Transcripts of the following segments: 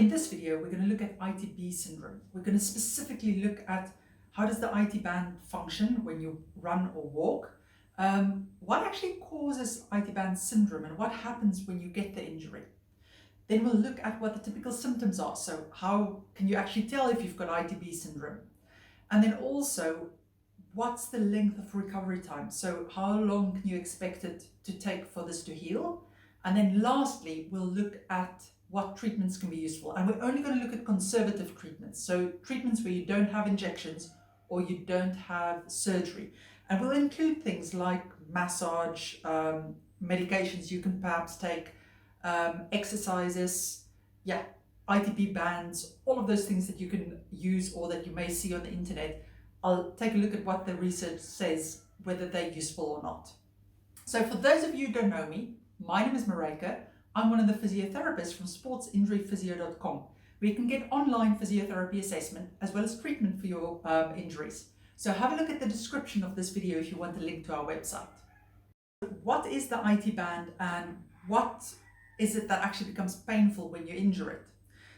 In this video, we're going to look at ITB syndrome. We're going to specifically look at how does the IT band function when you run or walk, what actually causes IT band syndrome and what happens when you get the injury. Then we'll look at what the typical symptoms are. So how can you actually tell if you've got ITB syndrome? And then also, what's the length of recovery time? So how long can you expect it to take for this to heal? And then lastly, we'll look at what treatments can be useful. And we're only going to look at conservative treatments. So treatments where you don't have injections or you don't have surgery. And we'll include things like massage, medications you can perhaps take, exercises, ITB bands, all of those things that you can use or that you may see on the internet. I'll take a look at what the research says, whether they're useful or not. So for those of you who don't know me, my name is Maryke. I'm one of the physiotherapists from sportsinjuryphysio.com, where you can get online physiotherapy assessment as well as treatment for your injuries. So have a look at the description of this video if you want a link to our website. What is the IT band and what is it that actually becomes painful when you injure it?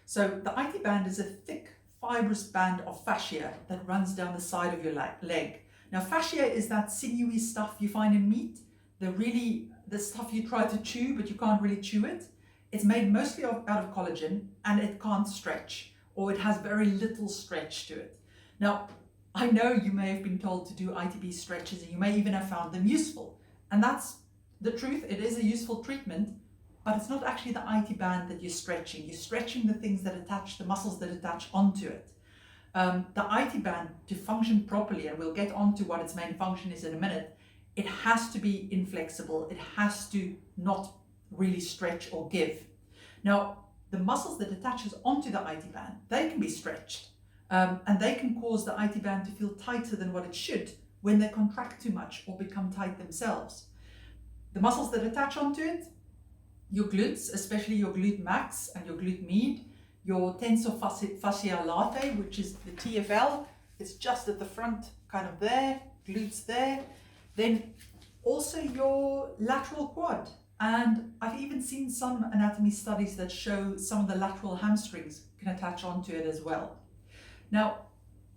So the IT band is a thick fibrous band of fascia that runs down the side of your leg. Now fascia is that sinewy stuff you find in meat, the stuff you try to chew but you can't really chew it. It's made mostly out of collagen and it can't stretch, or it has very little stretch to it. Now I know you may have been told to do ITB stretches and you may even have found them useful, and that's the truth. It is a useful treatment, but it's not actually the IT band that you're stretching. You're stretching the things that attach, the muscles that attach onto it. The IT band, to function properly, and we'll get onto what its main function is in a minute, it has to be inflexible. It has to not really stretch or give. Now, the muscles that attaches onto the IT band, they can be stretched, and they can cause the IT band to feel tighter than what it should when they contract too much or become tight themselves. The muscles that attach onto it, your glutes, especially your glute max and your glute med, your tensor fasciae latae, which is the TFL, it's just at the front, kind of there, glutes there. Then also your lateral quad. And I've even seen some anatomy studies that show some of the lateral hamstrings can attach onto it as well. Now,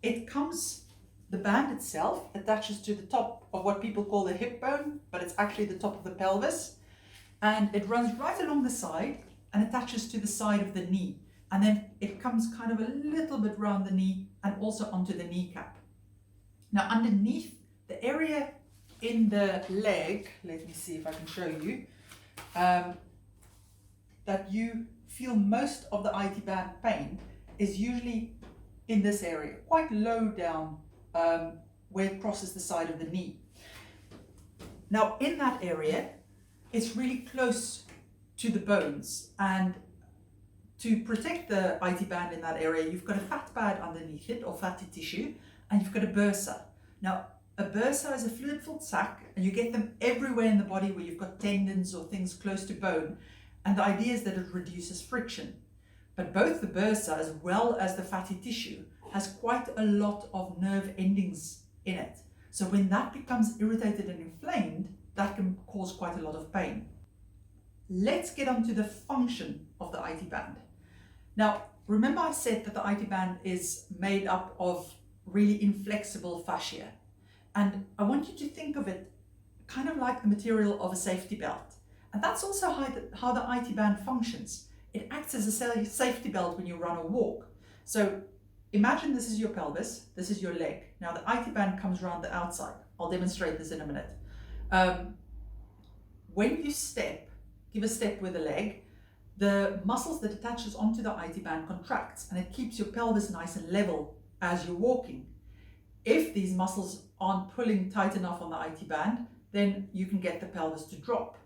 the band itself attaches to the top of what people call the hip bone, but it's actually the top of the pelvis. And it runs right along the side and attaches to the side of the knee. And then it comes kind of a little bit round the knee and also onto the kneecap. Now underneath the area in the leg, let me see if I can show you, that you feel most of the IT band pain is usually in this area, quite low down where it crosses the side of the knee. Now in that area, it's really close to the bones, and to protect the IT band in that area, you've got a fat pad underneath it, or fatty tissue, and you've got a bursa. Now, a bursa is a fluid-filled sac, and you get them everywhere in the body where you've got tendons or things close to bone, and the idea is that it reduces friction. But both the bursa as well as the fatty tissue has quite a lot of nerve endings in it. So when that becomes irritated and inflamed, that can cause quite a lot of pain. Let's get on to the function of the IT band. Now, remember I said that the IT band is made up of really inflexible fascia. And I want you to think of it kind of like the material of a safety belt. And that's also how the IT band functions. It acts as a safety belt when you run or walk. So imagine this is your pelvis, this is your leg. Now the IT band comes around the outside. I'll demonstrate this in a minute. When you give a step with the leg, the muscles that attaches onto the IT band contracts, and it keeps your pelvis nice and level as you're walking. If these muscles aren't pulling tight enough on the IT band, then you can get the pelvis to drop.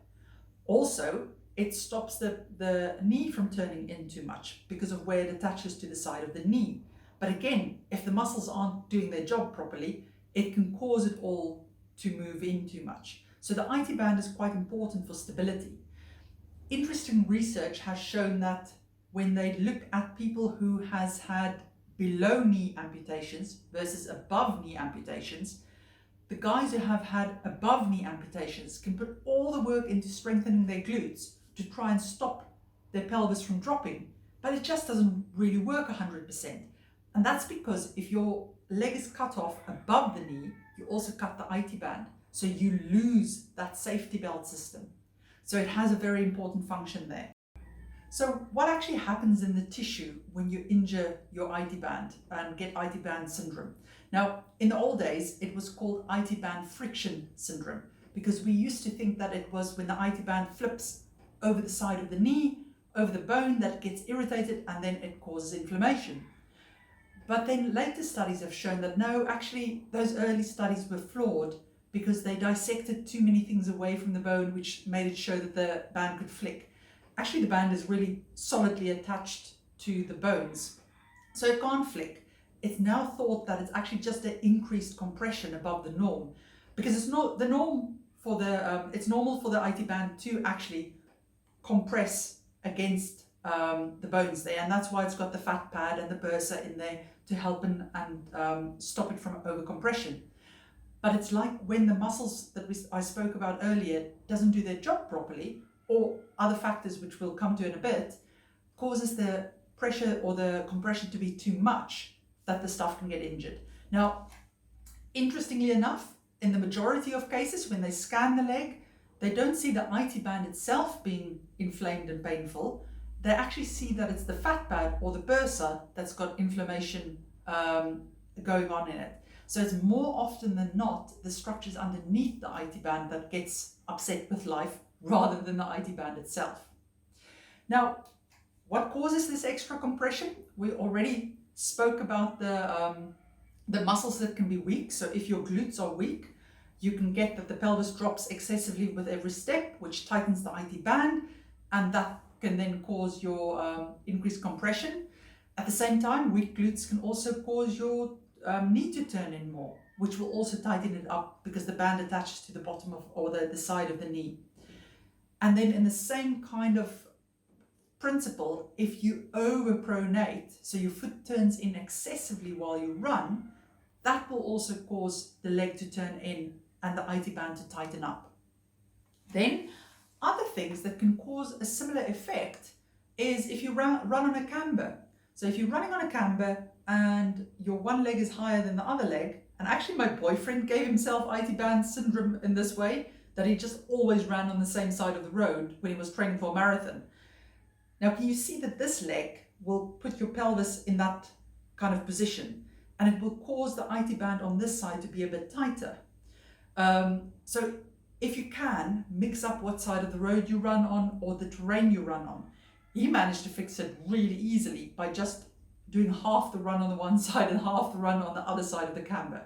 Also, it stops the knee from turning in too much because of where it attaches to the side of the knee. But again, if the muscles aren't doing their job properly, it can cause it all to move in too much. So the IT band is quite important for stability. Interesting research has shown that when they look at people who has had below knee amputations versus above knee amputations, the guys who have had above knee amputations can put all the work into strengthening their glutes to try and stop their pelvis from dropping. but it just doesn't really work 100%. And that's because if your leg is cut off above the knee, you also cut the IT band. So you lose that safety belt system. So it has a very important function there. So what actually happens in the tissue when you injure your IT band and get IT band syndrome? Now, in the old days, it was called IT band friction syndrome, because we used to think that it was when the IT band flips over the side of the knee, over the bone, that it gets irritated and then it causes inflammation. But then later studies have shown that no, actually those early studies were flawed because they dissected too many things away from the bone, which made it show that the band could flick. Actually, the band is really solidly attached to the bones, so it can't flick. It's now thought that it's actually just an increased compression above the norm, because it's not the norm for the it's normal for the IT band to actually compress against the bones there, and that's why it's got the fat pad and the bursa in there to help and stop it from overcompression. But it's like when the muscles that I spoke about earlier doesn't do their job properly, or other factors which we'll come to in a bit, causes the pressure or the compression to be too much, that the stuff can get injured. Now, interestingly enough, in the majority of cases, when they scan the leg, they don't see the IT band itself being inflamed and painful. They actually see that it's the fat pad or the bursa that's got inflammation going on in it. So it's more often than not the structures underneath the IT band that gets upset with life rather than the IT band itself. Now, what causes this extra compression? We already spoke about the muscles that can be weak. So if your glutes are weak, you can get that the pelvis drops excessively with every step, which tightens the IT band, and that can then cause your increased compression. At the same time, weak glutes can also cause your knee to turn in more, which will also tighten it up because the band attaches to the bottom of, or the side of the knee. And then in the same kind of principle, if you overpronate, so your foot turns in excessively while you run, that will also cause the leg to turn in and the IT band to tighten up. Then other things that can cause a similar effect is if you run on a camber. So if you're running on a camber and your one leg is higher than the other leg, and actually my boyfriend gave himself IT band syndrome in this way, that he just always ran on the same side of the road when he was training for a marathon. Now, can you see that this leg will put your pelvis in that kind of position, and it will cause the IT band on this side to be a bit tighter. So if you can, mix up what side of the road you run on or the terrain you run on. He managed to fix it really easily by just doing half the run on the one side and half the run on the other side of the camber.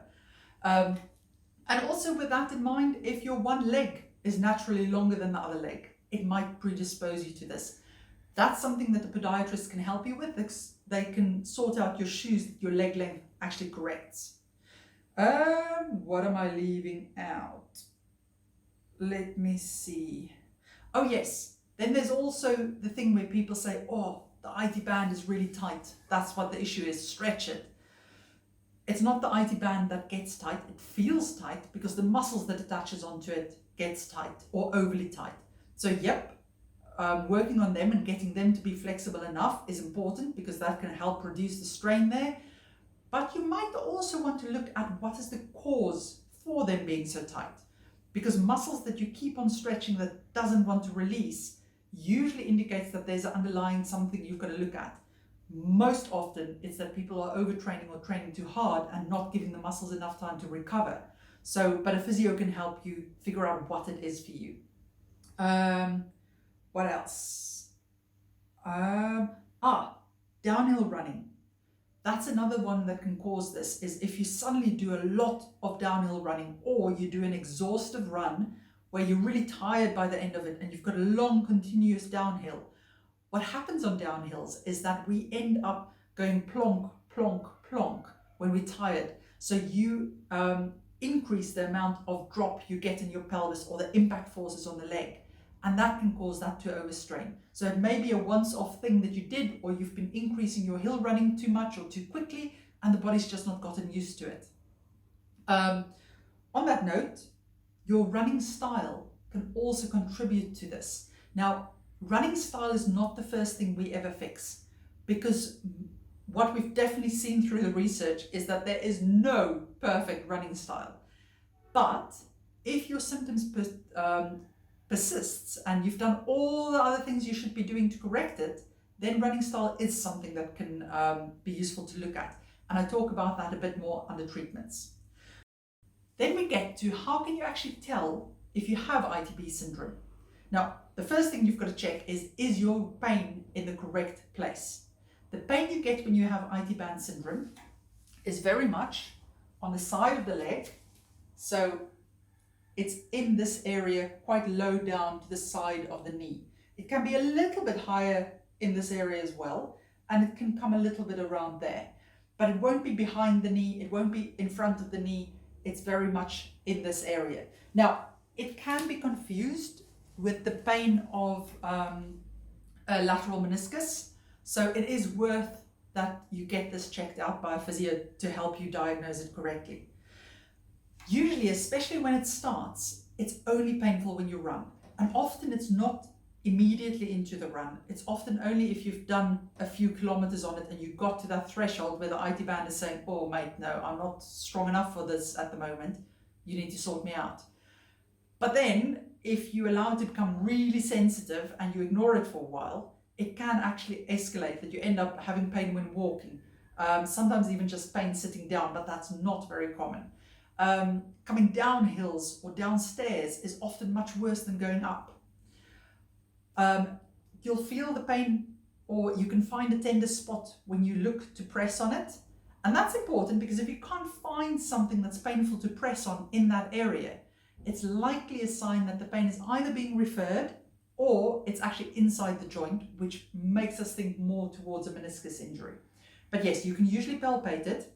And also with that in mind, if your one leg is naturally longer than the other leg, it might predispose you to this. That's something that the podiatrist can help you with. They can sort out your shoes that your leg length actually corrects. What am I leaving out? Let me see. Oh yes, then there's also the thing where people say, oh, the IT band is really tight. That's what the issue is, stretch it. It's not the IT band that gets tight, it feels tight because the muscles that attaches onto it gets tight or overly tight. So yep, working on them and getting them to be flexible enough is important because that can help reduce the strain there. But you might also want to look at what is the cause for them being so tight, because muscles that you keep on stretching that doesn't want to release usually indicates that there's an underlying something you've got to look at. Most often it's that people are overtraining or training too hard and not giving the muscles enough time to recover. So, but a physio can help you figure out what it is for you. What else? Downhill running. That's another one that can cause this, is if you suddenly do a lot of downhill running, or you do an exhaustive run where you're really tired by the end of it and you've got a long continuous downhill. What happens on downhills is that we end up going plonk, plonk, plonk when we're tired. So you increase the amount of drop you get in your pelvis or the impact forces on the leg. And that can cause that to overstrain. So it may be a once-off thing that you did, or you've been increasing your hill running too much or too quickly, and the body's just not gotten used to it. On that note, your running style can also contribute to this. Now, running style is not the first thing we ever fix. because what we've definitely seen through the research is that there is no perfect running style. But if your symptoms persists and you've done all the other things you should be doing to correct it, then running style is something that can be useful to look at. And I talk about that a bit more under treatments. Then we get to how can you actually tell if you have ITB syndrome. Now, the first thing you've got to check is your pain in the correct place? The pain you get when you have IT band syndrome is very much on the side of the leg. So it's in this area, quite low down to the side of the knee. It can be a little bit higher in this area as well, and it can come a little bit around there. But it won't be behind the knee, it won't be in front of the knee, it's very much in this area. Now, it can be confused with the pain of a lateral meniscus, so it is worth that you get this checked out by a physio to help you diagnose it correctly. Usually, especially when it starts, it's only painful when you run, and often it's not immediately into the run. It's often only if you've done a few kilometers on it and you got to that threshold where the IT band is saying, oh mate, no, I'm not strong enough for this at the moment, you need to sort me out. But then if you allow it to become really sensitive and you ignore it for a while, it can actually escalate that you end up having pain when walking, sometimes even just pain sitting down, but that's not very common. Coming down hills or downstairs is often much worse than going up. You'll feel the pain, or you can find a tender spot when you look to press on it. And that's important because if you can't find something that's painful to press on in that area, it's likely a sign that the pain is either being referred or it's actually inside the joint, which makes us think more towards a meniscus injury. But yes, you can usually palpate it.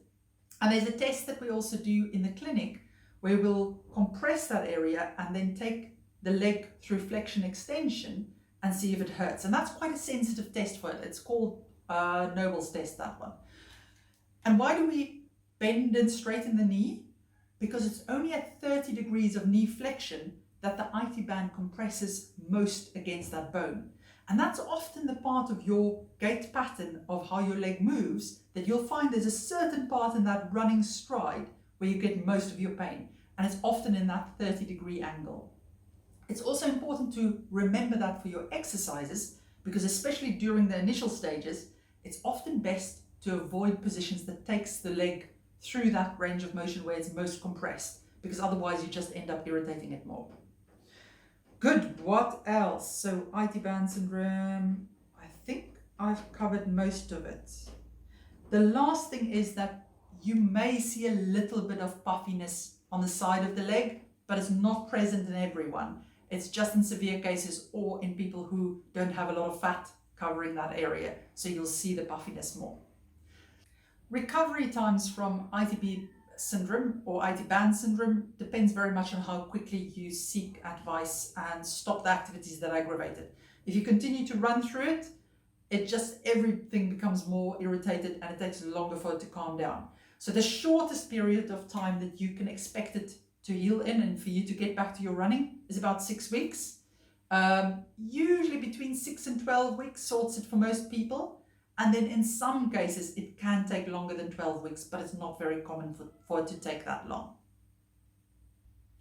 And there's a test that we also do in the clinic where we'll compress that area and then take the leg through flexion extension and see if it hurts. And that's quite a sensitive test for it. It's called Nobel's test, that one. And why do we bend and straighten the knee? Because it's only at 30 degrees of knee flexion that the IT band compresses most against that bone. And that's often the part of your gait pattern of how your leg moves that you'll find there's a certain part in that running stride where you get most of your pain. And it's often in that 30-degree angle. It's also important to remember that for your exercises, because especially during the initial stages, it's often best to avoid positions that takes the leg through that range of motion where it's most compressed, because otherwise you just end up irritating it more. Good, what else? So IT band syndrome, I think I've covered most of it. The last thing is that you may see a little bit of puffiness on the side of the leg, but it's not present in everyone. It's just in severe cases or in people who don't have a lot of fat covering that area. So you'll see the puffiness more. Recovery times from ITB syndrome or IT band syndrome depends very much on how quickly you seek advice and stop the activities that aggravate it. If you continue to run through it, everything becomes more irritated and it takes longer for it to calm down. So the shortest period of time that you can expect it to heal in and for you to get back to your running is about 6 weeks. Usually between 6 and 12 weeks sorts it for most people. And then in some cases, it can take longer than 12 weeks, but it's not very common for it to take that long.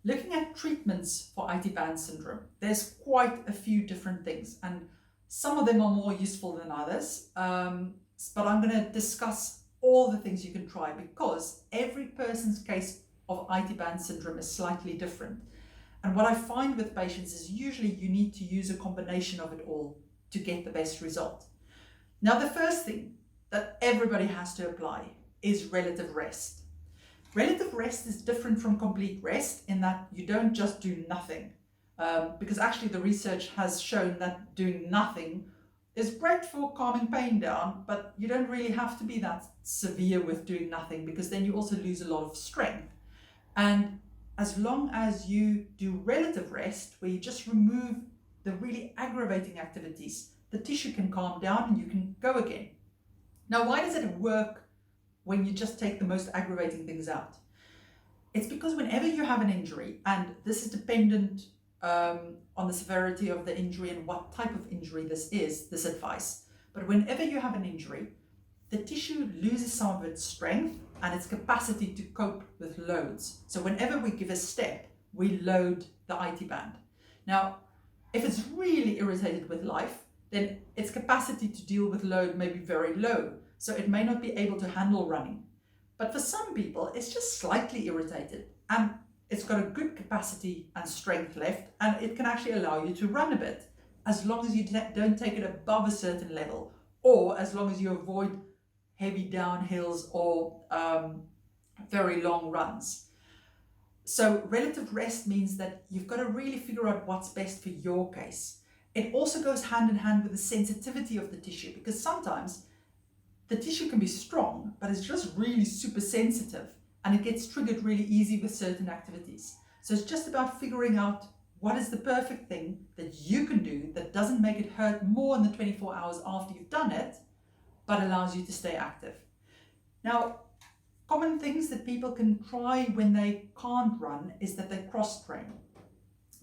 Looking at treatments for IT band syndrome, there's quite a few different things, and some of them are more useful than others. But I'm going to discuss all the things you can try because every person's case of IT band syndrome is slightly different. And what I find with patients is usually you need to use a combination of it all to get the best result. Now, the first thing that everybody has to apply is relative rest. Relative rest is different from complete rest in that you don't just do nothing, because actually the research has shown that doing nothing is great for calming pain down, but you don't really have to be that severe with doing nothing because then you also lose a lot of strength. And as long as you do relative rest, where you just remove the really aggravating activities, the tissue can calm down and you can go again. Now, why does it work when you just take the most aggravating things out? It's because whenever you have an injury, and this is dependent on the severity of the injury and what type of injury this is, this advice, But whenever you have an injury, the tissue loses some of its strength and its capacity to cope with loads. So whenever we give a step, we load the IT band. Now, if it's really irritated with life, then its capacity to deal with load may be very low, so it may not be able to handle running. But for some people, it's just slightly irritated and it's got a good capacity and strength left, and it can actually allow you to run a bit, as long as you don't take it above a certain level, or as long as you avoid heavy downhills or very long runs. So relative rest means that you've got to really figure out what's best for your case. It also goes hand in hand with the sensitivity of the tissue, because sometimes the tissue can be strong, but it's just really super sensitive and it gets triggered really easy with certain activities. So it's just about figuring out what is the perfect thing that you can do that doesn't make it hurt more in the 24 hours after you've done it, but allows you to stay active. Now, common things that people can try when they can't run is that they cross train.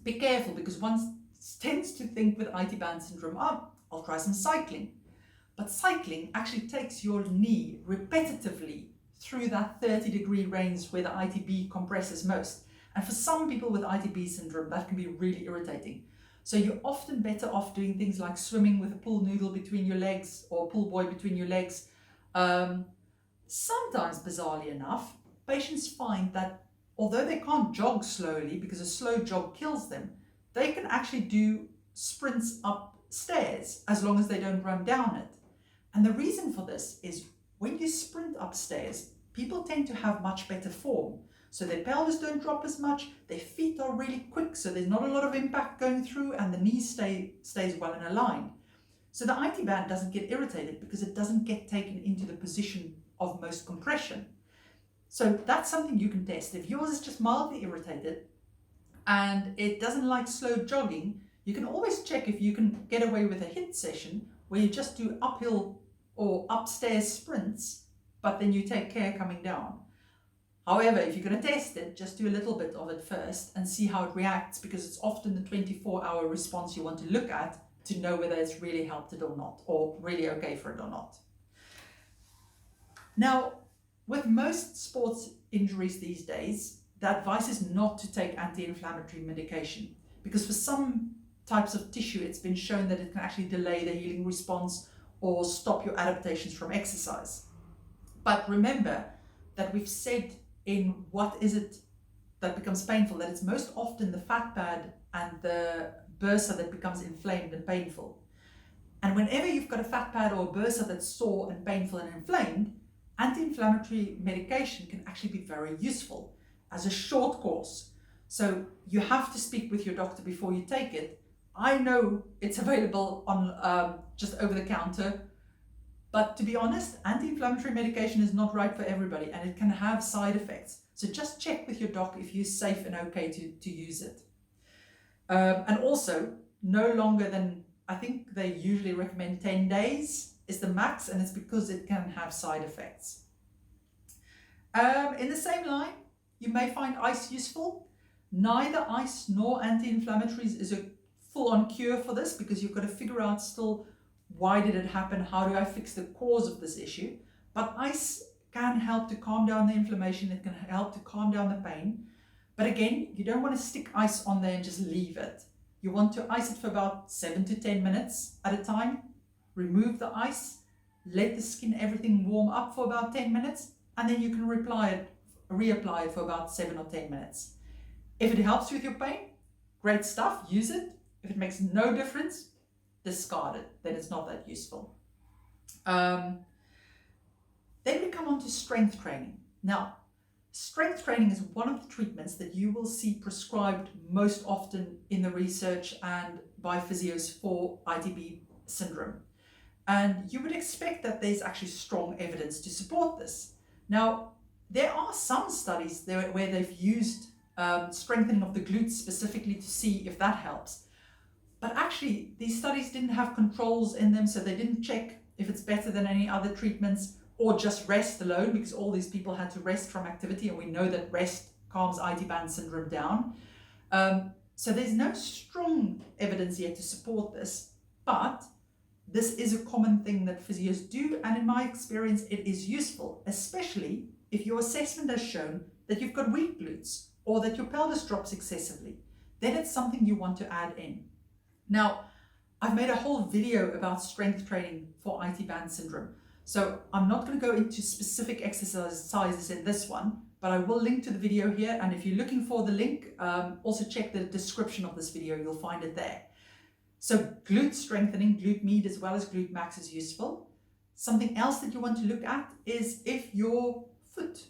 Be careful, because one tends to think with IT band syndrome, I'll try some cycling. But cycling actually takes your knee repetitively through that 30-degree range where the ITB compresses most. And for some people with ITB syndrome, that can be really irritating. So you're often better off doing things like swimming with a pool noodle between your legs or pool boy between your legs. Sometimes, bizarrely enough, patients find that although they can't jog slowly because a slow jog kills them, they can actually do sprints up stairs as long as they don't run down it. And the reason for this is when you sprint upstairs, people tend to have much better form. So their pelvis don't drop as much, their feet are really quick, so there's not a lot of impact going through, and the knee stays well in a line. So the IT band doesn't get irritated because it doesn't get taken into the position of most compression. So that's something you can test. If yours is just mildly irritated and it doesn't like slow jogging, you can always check if you can get away with a HIIT session where you just do uphill or upstairs sprints, but then you take care coming down. However, if you're going to test it, just do a little bit of it first and see how it reacts, because it's often the 24-hour response you want to look at to know whether it's really helped it or not, or really okay for it or not. Now, with most sports injuries these days, the advice is not to take anti-inflammatory medication, because for some types of tissue, it's been shown that it can actually delay the healing response or stop your adaptations from exercise. But remember that we've said in what is it that becomes painful, that it's most often the fat pad and the bursa that becomes inflamed and painful. And whenever you've got a fat pad or a bursa that's sore and painful and inflamed, anti-inflammatory medication can actually be very useful as a short course. So you have to speak with your doctor before you take it. I know it's available on just over the counter, but to be honest, anti-inflammatory medication is not right for everybody and it can have side effects. So just check with your doc if you're safe and okay to use it. And also, no longer than, I think they usually recommend 10 days is the max, and it's because it can have side effects. In the same line, you may find ice useful. Neither ice nor anti-inflammatories is a full-on cure for this, because you've got to figure out still, why did it happen? How do I fix the cause of this issue? But ice can help to calm down the inflammation. It can help to calm down the pain. But again, you don't want to stick ice on there and just leave it. You want to ice it for about 7 to 10 minutes at a time. Remove the ice, let the skin, everything warm up for about 10 minutes, and then you can reapply it for about 7 or 10 minutes. If it helps with your pain, great stuff, use it. If it makes no difference, discard it, then it's not that useful. Then we come on to strength training. Now, strength training is one of the treatments that you will see prescribed most often in the research and by physios for ITB syndrome. And you would expect that there's actually strong evidence to support this. Now, there are some studies where they've used strengthening of the glutes specifically to see if that helps. But actually, these studies didn't have controls in them, so they didn't check if it's better than any other treatments or just rest alone, because all these people had to rest from activity, and we know that rest calms IT band syndrome down. So there's no strong evidence yet to support this, but this is a common thing that physios do, and in my experience, it is useful, especially if your assessment has shown that you've got weak glutes or that your pelvis drops excessively. Then it's something you want to add in. Now, I've made a whole video about strength training for IT band syndrome. So I'm not going to go into specific exercises in this one, but I will link to the video here. And if you're looking for the link, also check the description of this video, you'll find it there. So glute strengthening, glute med as well as glute max is useful. Something else that you want to look at is if your foot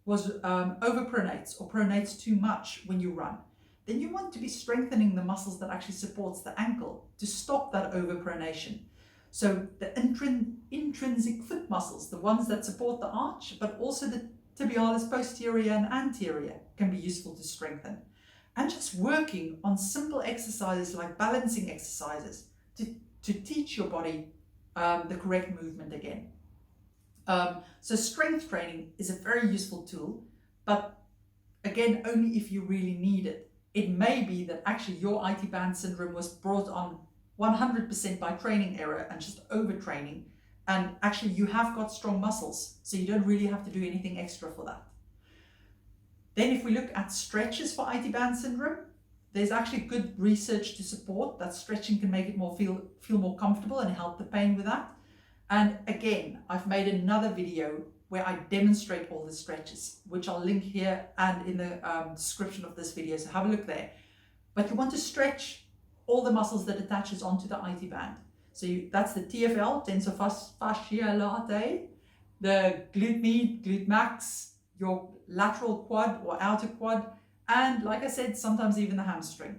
was overpronates or pronates too much when you run, then you want to be strengthening the muscles that actually supports the ankle to stop that overpronation. So the intrinsic foot muscles, the ones that support the arch, but also the tibialis posterior and anterior, can be useful to strengthen. And just working on simple exercises like balancing exercises to teach your body the correct movement again. So strength training is a very useful tool, but again, only if you really need it. It may be that actually your IT band syndrome was brought on 100% by training error and just overtraining, and actually you have got strong muscles, so you don't really have to do anything extra for that. Then if we look at stretches for IT band syndrome, there's actually good research to support that stretching can make it feel more comfortable and help the pain with that. And again, I've made another video where I demonstrate all the stretches, which I'll link here and in the description of this video, so have a look there. But you want to stretch all the muscles that attaches onto the IT band. So that's the TFL, tensor fasciae latae, the glute med, glute max, your lateral quad or outer quad, and like I said, sometimes even the hamstring.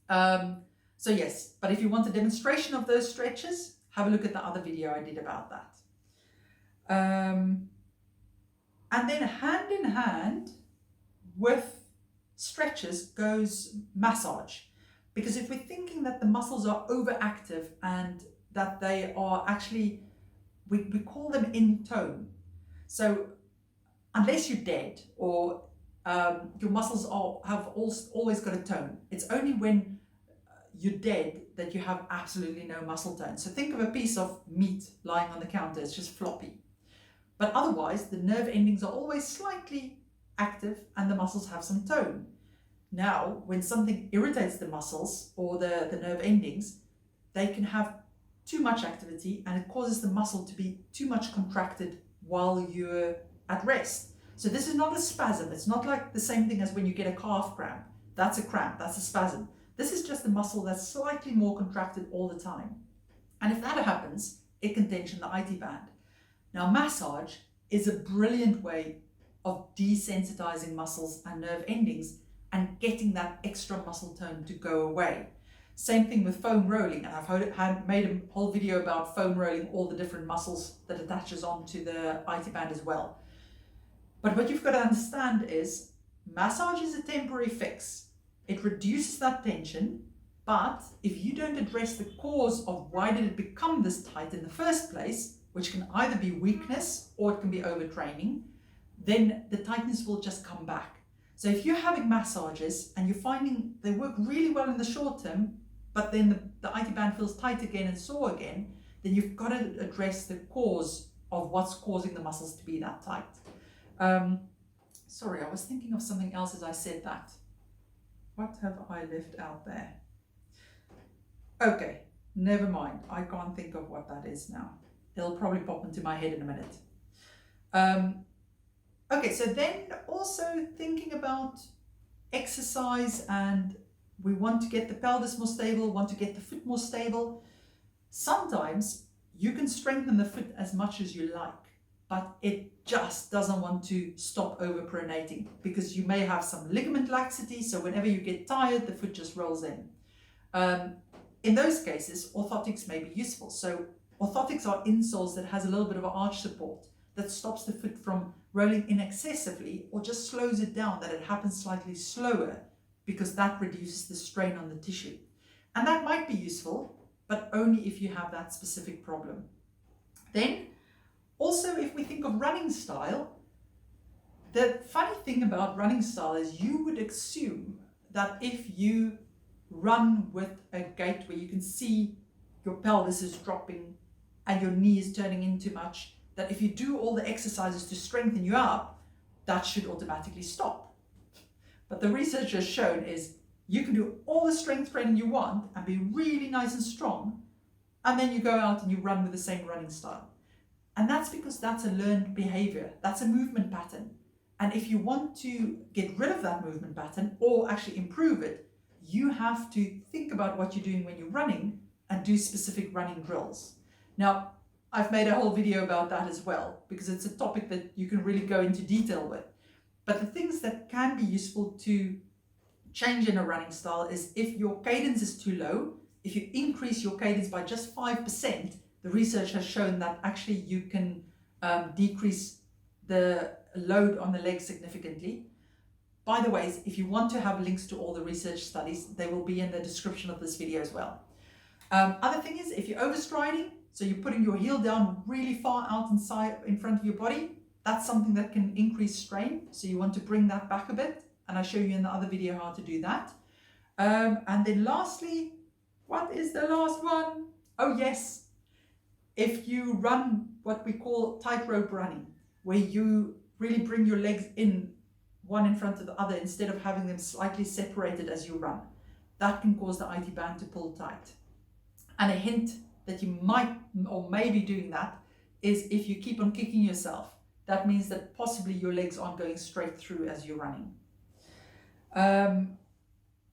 So yes, but if you want a demonstration of those stretches, have a look at the other video I did about that. And then hand in hand with stretches goes massage. Because if we're thinking that the muscles are overactive and that they are actually, we call them in tone. So unless you're dead or your muscles have always got a tone, it's only when you're dead that you have absolutely no muscle tone. So think of a piece of meat lying on the counter, it's just floppy. But otherwise, the nerve endings are always slightly active and the muscles have some tone. Now, when something irritates the muscles or the nerve endings, they can have too much activity and it causes the muscle to be too much contracted while you're at rest. So this is not a spasm. It's not like the same thing as when you get a calf cramp. That's a cramp, that's a spasm. This is just a muscle that's slightly more contracted all the time. And if that happens, it can tension the IT band. Now, massage is a brilliant way of desensitizing muscles and nerve endings and getting that extra muscle tone to go away. Same thing with foam rolling, and I've made a whole video about foam rolling, all the different muscles that attaches onto the IT band as well. But what you've got to understand is massage is a temporary fix. It reduces that tension, but if you don't address the cause of why did it become this tight in the first place, which can either be weakness or it can be overtraining, then the tightness will just come back. So if you're having massages and you're finding they work really well in the short term, but then the IT band feels tight again and sore again, then you've got to address the cause of what's causing the muscles to be that tight. Sorry, I was thinking of something else as I said that. What have I left out there? Okay, never mind. I can't think of what that is now. It'll probably pop into my head in a minute. Okay, so then also thinking about exercise, and we want to get the pelvis more stable, want to get the foot more stable. Sometimes you can strengthen the foot as much as you like, but it just doesn't want to stop overpronating because you may have some ligament laxity, so whenever you get tired, the foot just rolls in. In those cases, orthotics may be useful. So orthotics are insoles that has a little bit of an arch support that stops the foot from rolling in excessively or just slows it down, that it happens slightly slower because that reduces the strain on the tissue. And that might be useful, but only if you have that specific problem. Then also, if we think of running style, the funny thing about running style is you would assume that if you run with a gait where you can see your pelvis is dropping and your knee is turning in too much, that if you do all the exercises to strengthen you up, that should automatically stop. But the research has shown is you can do all the strength training you want and be really nice and strong, and then you go out and you run with the same running style. And that's because that's a learned behavior. That's a movement pattern. And if you want to get rid of that movement pattern or actually improve it, you have to think about what you're doing when you're running and do specific running drills. Now, I've made a whole video about that as well, because it's a topic that you can really go into detail with. But the things that can be useful to change in a running style is if your cadence is too low, if you increase your cadence by just 5%, the research has shown that actually you can decrease the load on the legs significantly. By the way, if you want to have links to all the research studies, they will be in the description of this video as well. Other thing is, if you're overstriding, so you're putting your heel down really far out in front of your body, that's something that can increase strain. So you want to bring that back a bit. And I'll show you in the other video how to do that. And then lastly, what is the last one? Oh yes, if you run what we call tightrope running, where you really bring your legs in one in front of the other instead of having them slightly separated as you run, that can cause the IT band to pull tight. And a hint that you might or may be doing that is if you keep on kicking yourself, that means that possibly your legs aren't going straight through as you're running. And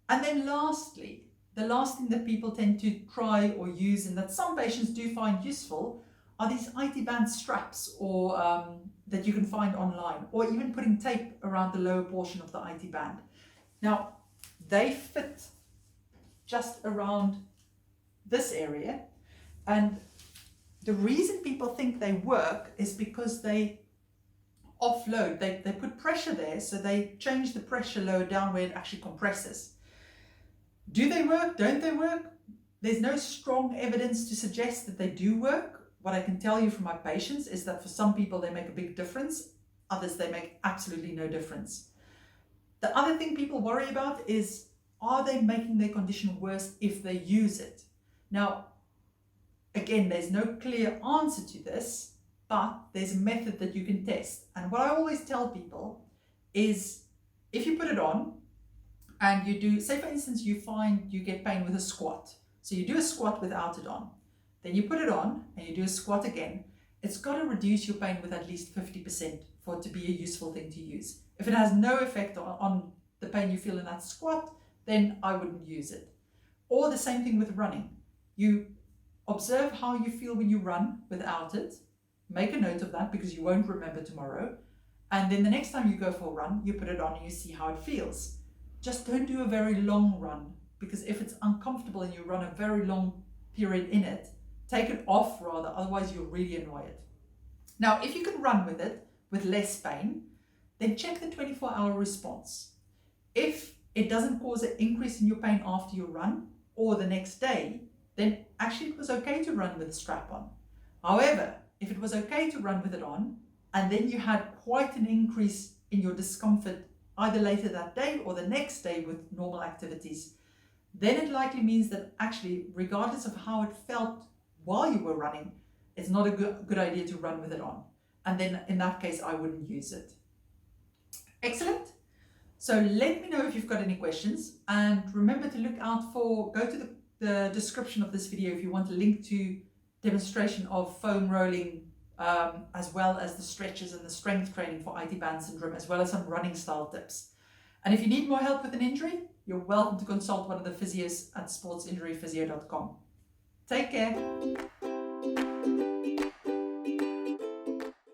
then lastly, the last thing that people tend to try or use and that some patients do find useful are these IT band straps or that you can find online, or even putting tape around the lower portion of the IT band. Now, they fit just around this area, and the reason people think they work is because they offload, they put pressure there, so they change the pressure lower down where it actually compresses. Do they work? Don't they work? There's no strong evidence to suggest that they do work. What I can tell you from my patients is that for some people they make a big difference, others they make absolutely no difference. The other thing people worry about is, are they making their condition worse if they use it? Now, again, there's no clear answer to this, but there's a method that you can test. And what I always tell people is, if you put it on and you do, say for instance, you find you get pain with a squat. So you do a squat without it on. Then you put it on and you do a squat again. It's got to reduce your pain with at least 50% for it to be a useful thing to use. If it has no effect on the pain you feel in that squat, then I wouldn't use it. Or the same thing with running. You observe how you feel when you run without it. Make a note of that because you won't remember tomorrow. And then the next time you go for a run, you put it on and you see how it feels. Just don't do a very long run, because if it's uncomfortable and you run a very long period in it, take it off rather, otherwise you'll really annoy it. Now, if you can run with it with less pain, then check the 24-hour response. If it doesn't cause an increase in your pain after your run or the next day, then actually it was okay to run with the strap on. However, if it was okay to run with it on, and then you had quite an increase in your discomfort either later that day or the next day with normal activities, then it likely means that actually, regardless of how it felt while you were running, it's not a good idea to run with it on. And then in that case, I wouldn't use it. Excellent. So let me know if you've got any questions, and remember to look out for, go to the description of this video if you want a link to demonstration of foam rolling, as well as the stretches and the strength training for IT band syndrome, as well as some running style tips. And if you need more help with an injury, you're welcome to consult one of the physios at sportsinjuryphysio.com. Take care.